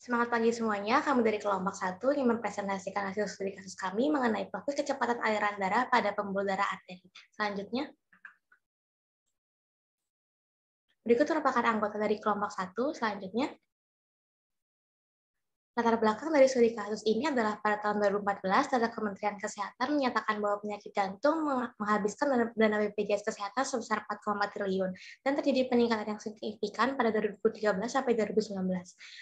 Semangat pagi semuanya, kami dari kelompok 1 ingin mempresentasikan hasil studi kasus kami mengenai profil kecepatan aliran darah pada pembuluh darah arteri. Selanjutnya, berikut merupakan anggota dari kelompok 1. Selanjutnya, latar belakang dari studi kasus ini adalah pada tahun 2014, data Kementerian Kesehatan menyatakan bahwa penyakit jantung menghabiskan dana BPJS Kesehatan sebesar 4,4 triliun dan terjadi peningkatan yang signifikan pada 2013 sampai 2019.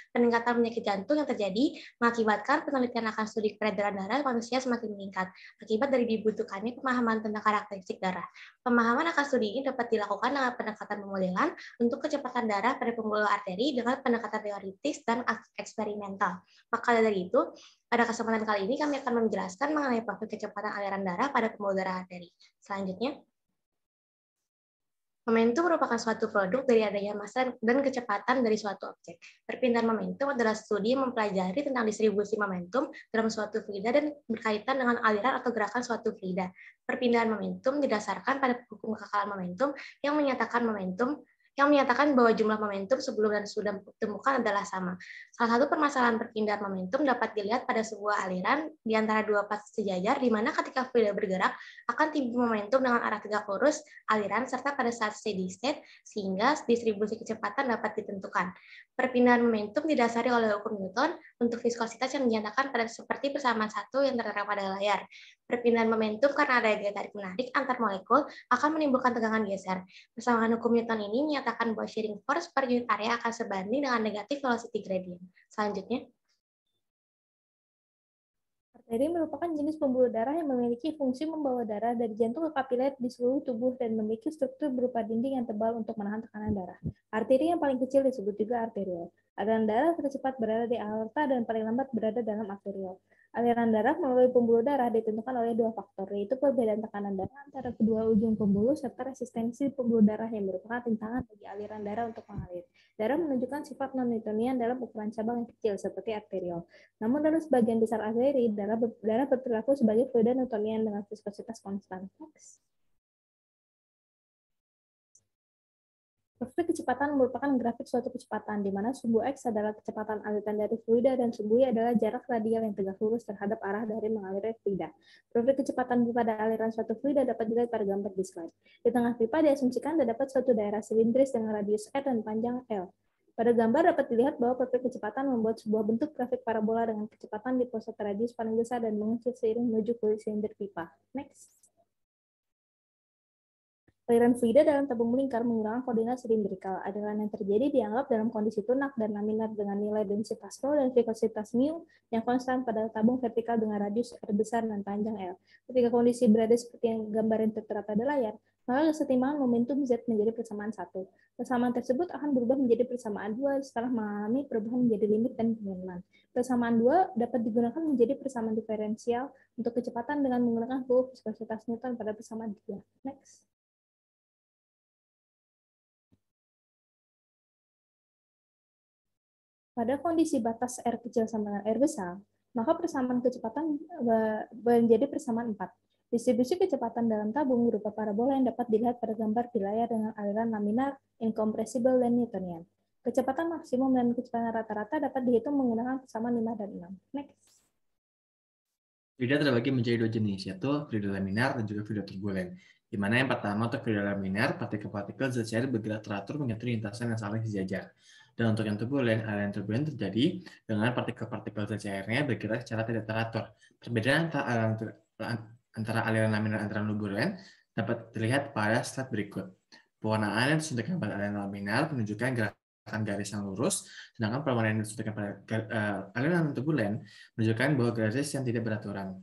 Peningkatan penyakit jantung yang terjadi mengakibatkan penelitian akan studi peredaran darah manusia semakin meningkat akibat dari dibutuhkannya pemahaman tentang karakteristik darah. Pemahaman akan studi ini dapat dilakukan dengan pendekatan pemodelan untuk kecepatan darah pada pembuluh arteri dengan pendekatan teoritis dan eksperimental. Maka dari itu, pada kesempatan kali ini kami akan menjelaskan mengenai profil kecepatan aliran darah pada pembuluh darah arteri. Selanjutnya, momentum merupakan suatu produk dari adanya massa dan kecepatan dari suatu objek. Perpindahan momentum adalah studi yang mempelajari tentang distribusi momentum dalam suatu fluida dan berkaitan dengan aliran atau gerakan suatu fluida. Perpindahan momentum didasarkan pada hukum kekekalan momentum yang menyatakan bahwa jumlah momentum sebelum dan sudah ditemukan adalah sama. Salah satu permasalahan perpindahan momentum dapat dilihat pada sebuah aliran di antara dua pas sejajar, di mana ketika fluida bergerak akan timbul momentum dengan arah tegak lurus aliran serta pada saat steady state sehingga distribusi kecepatan dapat ditentukan. Perpindahan momentum didasari oleh hukum Newton untuk viskositas yang dinyatakan pada seperti persamaan satu yang tertera pada layar. Perpindahan momentum karena ada gaya tarik menarik antar molekul akan menimbulkan tegangan geser. Persamaan hukum Newton ini menyatakan bahwa shearing force per unit area akan sebanding dengan negatif velocity gradient. Selanjutnya, arteri merupakan jenis pembuluh darah yang memiliki fungsi membawa darah dari jantung ke kapiler di seluruh tubuh dan memiliki struktur berupa dinding yang tebal untuk menahan tekanan darah. Arteri yang paling kecil disebut juga arteriol. Aliran darah tercepat berada di aorta dan paling lambat berada dalam arteriol. Aliran darah melalui pembuluh darah ditentukan oleh dua faktor, yaitu perbedaan tekanan darah antara kedua ujung pembuluh serta resistensi pembuluh darah yang merupakan rintangan bagi aliran darah untuk mengalir. Darah menunjukkan sifat non-Newtonian dalam ukuran cabang yang kecil seperti arteriol. Namun dalam sebagian besar arteri, darah berperilaku sebagai fluida Newtonian dengan viskositas konstan. Profil kecepatan merupakan grafik suatu kecepatan, di mana sumbu X adalah kecepatan aliran dari fluida dan sumbu Y adalah jarak radial yang tegak lurus terhadap arah dari mengalirnya fluida. Profil kecepatan pada aliran suatu fluida dapat dilihat pada gambar di slide. Di tengah pipa diasumsikan terdapat suatu daerah silindris dengan radius R dan panjang L. Pada gambar dapat dilihat bahwa profil kecepatan membuat sebuah bentuk grafik parabola dengan kecepatan di pusat radius paling besar dan mengecil seiring menuju kulit silinder pipa. Next. Aliran fluida dalam tabung melingkar menggunakan koordinat silindrikal. Aliran yang terjadi dianggap dalam kondisi tunak dan laminar dengan nilai densitas rho dan viskositas mu yang konstan pada tabung vertikal dengan radius R besar dan panjang L. Ketika kondisi berada seperti yang gambar yang tertera pada layar, maka kesetimbangan momentum Z menjadi persamaan 1. Persamaan tersebut akan berubah menjadi persamaan 2 setelah mengalami perubahan menjadi limit dan pengumuman. Persamaan 2 dapat digunakan menjadi persamaan diferensial untuk kecepatan dengan menggunakan hukum viskositas Newton pada persamaan 3. Next. Pada kondisi batas R kecil sama dengan R besar, maka persamaan kecepatan menjadi persamaan 4. Distribusi kecepatan dalam tabung berupa parabola yang dapat dilihat pada gambar di layar dengan aliran laminar, incompressible, dan Newtonian. Kecepatan maksimum dan kecepatan rata-rata dapat dihitung menggunakan persamaan 5 dan 6. Next. Fluida terbagi menjadi dua jenis, yaitu fluida laminar dan juga fluida turbulen. Di mana yang pertama untuk fluida laminar, partikel-partikel zat cair bergerak teratur menyatu di lintasan yang saling sejajar. Dan untuk yang turbulen, aliran turbulen terjadi dengan partikel-partikel zat cairnya bergerak secara tidak teratur. Perbedaan antara aliran laminar dan turbulen dapat terlihat pada slide berikut. Pewarnaan yang disuntikan pada aliran laminar menunjukkan gerakan garis yang lurus, sedangkan pewarnaan yang disuntikan pada aliran turbulen menunjukkan bahwa garis yang tidak beraturan.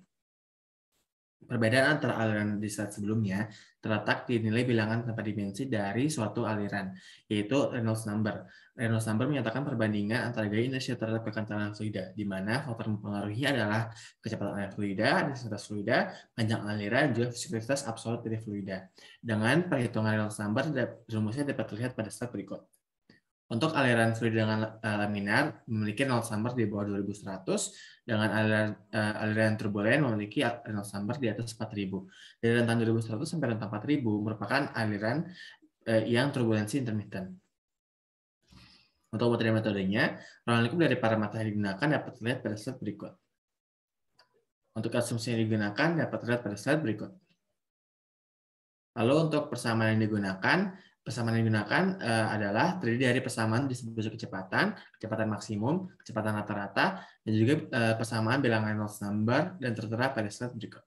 Perbedaan antara aliran di slide sebelumnya terletak di nilai bilangan tanpa dimensi dari suatu aliran, yaitu Reynolds number. Reynolds number menyatakan perbandingan antara gaya inersia terhadap kekentalan fluida, di mana faktor mempengaruhi adalah kecepatan aliran fluida, densitas fluida, panjang aliran, dan juga viskositas absolut dari fluida. Dengan perhitungan Reynolds number, rumusnya dapat terlihat pada slide berikut. Untuk aliran fluida dengan laminar memiliki Reynolds number di bawah 2100, dengan aliran turbulen memiliki Reynolds number di atas 4000. Dari rentang 2100 sampai rentang 4000 merupakan aliran yang turbulensi intermittent. Untuk materi metodenya, ruang lingkup dari parameter yang digunakan dapat terlihat pada slide berikut. Untuk asumsi yang digunakan dapat terlihat pada slide berikut. Lalu untuk persamaan yang digunakan adalah terdiri dari persamaan distribusi kecepatan, kecepatan maksimum, kecepatan rata-rata, dan juga persamaan bilangan Reynolds number dan tertera pada slide berikut.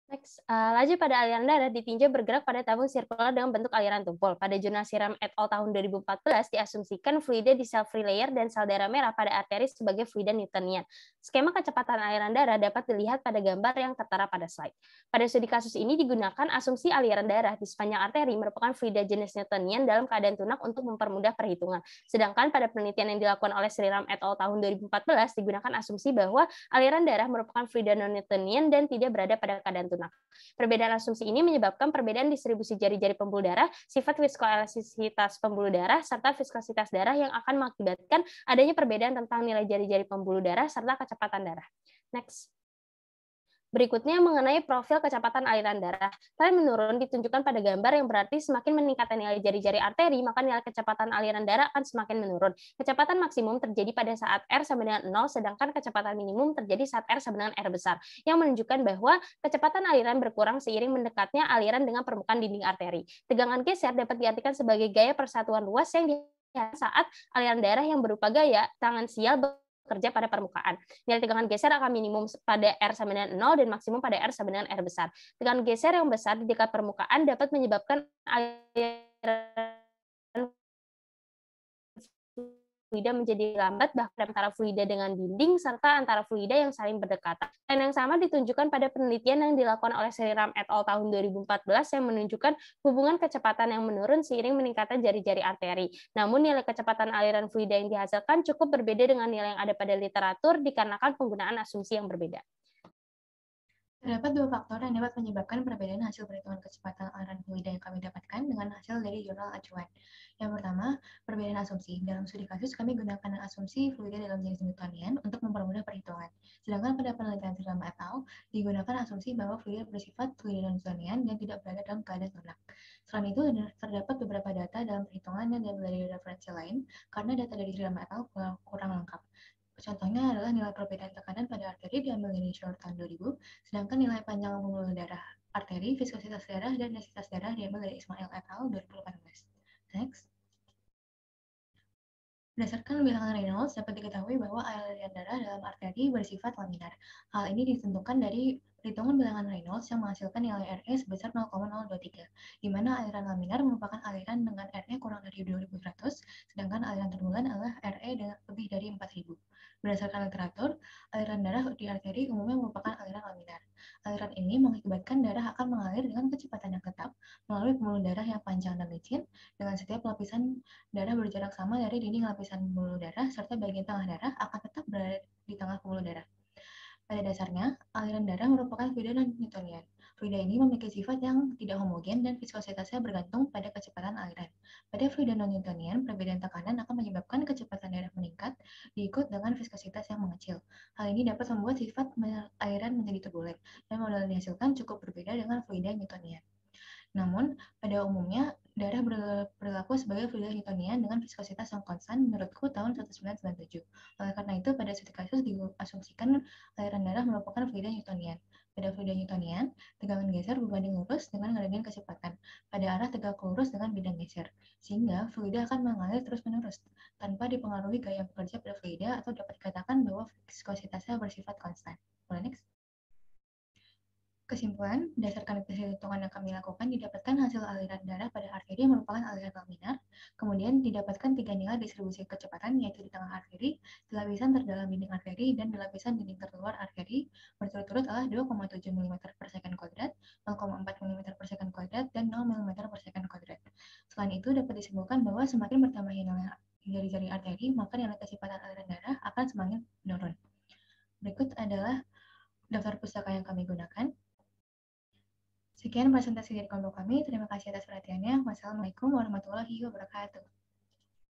Next, laju pada aliran darah ditinjau bergerak pada tabung sirkular dengan bentuk aliran tumpul. Pada jurnal Siram et al. Tahun 2014, diasumsikan fluida di sel free layer dan sel darah merah pada arteri sebagai fluida Newtonian. Skema kecepatan aliran darah dapat dilihat pada gambar yang tertera pada slide. Pada studi kasus ini digunakan asumsi aliran darah di sepanjang arteri merupakan fluida jenis Newtonian dalam keadaan tunak untuk mempermudah perhitungan. Sedangkan pada penelitian yang dilakukan oleh Siram et al. Tahun 2014, digunakan asumsi bahwa aliran darah merupakan fluida non-Newtonian dan tidak berada pada keadaan tunak. Perbedaan asumsi ini menyebabkan perbedaan distribusi jari-jari pembuluh darah, sifat viskoelastisitas pembuluh darah, serta viskositas darah yang akan mengakibatkan adanya perbedaan tentang nilai jari-jari pembuluh darah serta kecepatan darah. Next. Berikutnya mengenai profil kecepatan aliran darah. Tren menurun ditunjukkan pada gambar yang berarti semakin meningkatnya nilai jari-jari arteri, maka nilai kecepatan aliran darah akan semakin menurun. Kecepatan maksimum terjadi pada saat R sama dengan 0, sedangkan kecepatan minimum terjadi saat R sama dengan R besar, yang menunjukkan bahwa kecepatan aliran berkurang seiring mendekatnya aliran dengan permukaan dinding arteri. Tegangan geser dapat diartikan sebagai gaya persatuan luas yang dihadapi saat aliran darah yang berupa gaya tangan sial bekerja pada permukaan. Nilai tegangan geser akan minimum pada R sama dengan 0 dan maksimum pada R sama dengan R besar. Tegangan geser yang besar di dekat permukaan dapat menyebabkan aliran fluida menjadi lambat, bahkan antara fluida dengan dinding, serta antara fluida yang saling berdekatan. Dan yang sama ditunjukkan pada penelitian yang dilakukan oleh Siram et al. Tahun 2014 yang menunjukkan hubungan kecepatan yang menurun seiring meningkatnya jari-jari arteri. Namun nilai kecepatan aliran fluida yang dihasilkan cukup berbeda dengan nilai yang ada pada literatur dikarenakan penggunaan asumsi yang berbeda. Terdapat dua faktor yang dapat menyebabkan perbedaan hasil perhitungan kecepatan aliran fluida yang kami dapatkan dengan hasil dari jurnal acuan. Yang pertama, perbedaan asumsi. Dalam studi kasus, kami gunakan asumsi fluida dalam jenis Newtonian untuk mempermudah perhitungan. Sedangkan pada penelitian Siram et al. Digunakan asumsi bahwa fluida bersifat fluida Newtonian dan tidak berada dalam keadaan tunak. Selain itu, terdapat beberapa data dalam perhitungan yang diambil dari referensi lain karena data dari Siram et al. kurang lengkap. Contohnya adalah nilai perbedaan tekanan pada arteri diambil dari Shore tahun 2000, sedangkan nilai panjang pembuluh darah arteri, viskositas darah, dan densitas darah diambil dari Ismail et al. 2018. Next. Berdasarkan bilangan Reynolds, dapat diketahui bahwa aliran darah dalam arteri bersifat laminar. Hal ini ditentukan dari perhitungan bilangan Reynolds yang menghasilkan nilai RE sebesar 0,023, di mana aliran laminar merupakan aliran dengan RE kurang dari 2100, sedangkan aliran turbulen adalah RE dengan lebih dari 4000. Berdasarkan literatur, aliran darah di arteri umumnya merupakan aliran laminar. Aliran ini mengakibatkan darah akan mengalir dengan kecepatan yang tetap melalui pembuluh darah yang panjang dan licin, dengan setiap lapisan darah berjarak sama dari dinding lapisan pembuluh darah, serta bagian tengah darah akan tetap berada di tengah pembuluh darah. Pada dasarnya, aliran darah merupakan fluida non-Newtonian. Fluida ini memiliki sifat yang tidak homogen dan viskositasnya bergantung pada kecepatan aliran. Pada fluida non-Newtonian, perbedaan tekanan akan menyebabkan kecepatan darah meningkat diikut dengan viskositas yang mengecil. Hal ini dapat membuat sifat aliran menjadi turbulen, dan model yang dihasilkan cukup berbeda dengan fluida Newtonian. Namun, pada umumnya, darah berlaku sebagai fluida Newtonian dengan viskositas yang konstan menurutku tahun 1997. Oleh karena itu, pada suatu kasus diasumsikan aliran darah merupakan fluida Newtonian. Pada fluida Newtonian, tegangan geser berbanding lurus dengan gradien kecepatan pada arah tegak lurus dengan bidang geser, sehingga fluida akan mengalir terus-menerus tanpa dipengaruhi gaya bekerja pada fluida atau dapat dikatakan bahwa viskositasnya bersifat konstan. Boleh next? Kesimpulan, berdasarkan perhitungan yang kami lakukan, didapatkan hasil aliran darah pada arteri merupakan aliran laminar, kemudian didapatkan 3 nilai distribusi kecepatan, yaitu di tengah arteri, di lapisan terdalam dinding arteri, dan di lapisan dinding terluar arteri, berturut-turut adalah 2,7 mm per second kuadrat, 0,4 mm per second kuadrat, dan 0 mm per second kuadrat. Selain itu, dapat disimpulkan bahwa semakin bertambahnya nilai jari-jari arteri, maka nilai kecepatan aliran darah akan semakin menurun. Berikut adalah daftar pustaka yang kami gunakan. Sekian presentasi dari kelompok kami. Terima kasih atas perhatiannya. Wassalamualaikum warahmatullahi wabarakatuh.